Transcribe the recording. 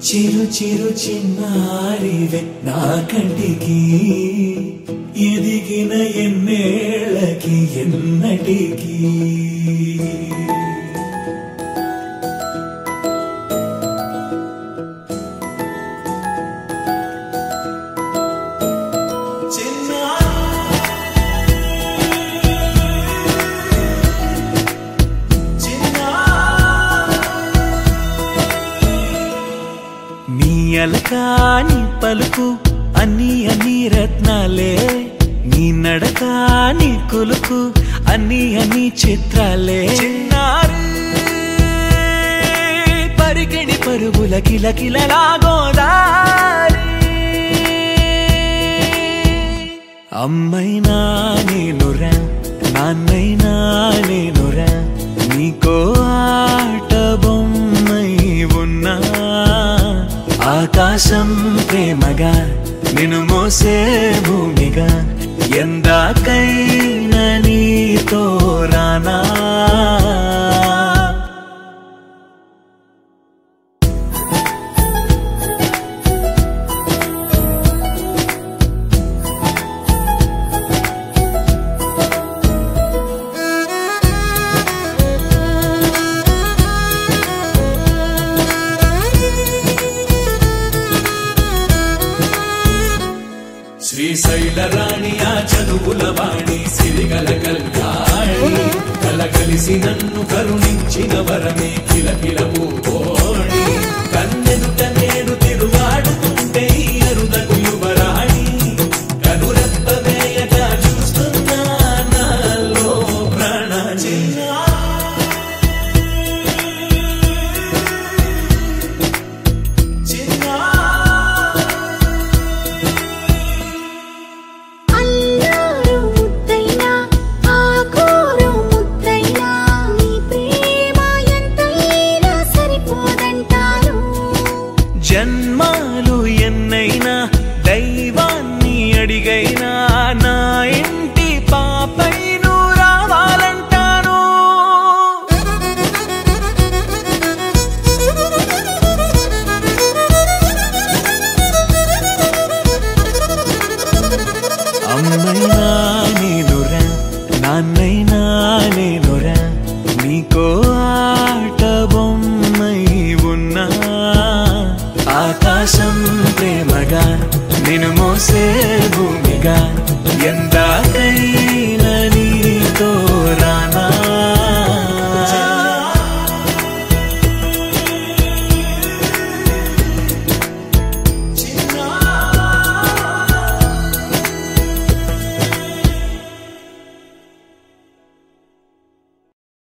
చిరు చిరు చిన్నారివే నా కంటికి ఎదిగిన ఎన్నేళ్ళకి ఎన్నటికి అలకాని పలుకు అన్ని అన్ని రత్నాలే నీ నడకాని కులుకు అన్ని అన్ని చిత్రాలే చిన్నారు పరికిణి పరుగుల కిలకిలలా గోదారి అమ్మైనా నేనురా నాన్నైనా నేనురా నీకో ఆట బొమ్మై ఉన్నా ఆకాశం ప్రేమగా నిన్ను మోసే భూమిగా ఎందాకైనా నీతో రానా శ్రీశైల రాణి ఆ చదువుల వాణి సిరిగల కల్యాణి కలకలిసి నన్ను కరుణించిన వరమే కిలకిల పూకోణి కన్నెదుట నేడు తిరుగాడుతుంటే అరుదకు యువరాణి కనురెప్ప వేయక చూస్తున్నా నాలో ప్రాణ జన్మాలు ఎన్నైనా దైవాన్ని అడిగైనా నా ఇంటి పాపై నువ్వు రావాలంటాను అమ్మైనా నేనురా నాన్నైనా నేనురా నీకో ఆట బొమ్మై ఉన్నా ఆకాశం ప్రేమగా నిన్ను మోసే భూమిగా ఎంత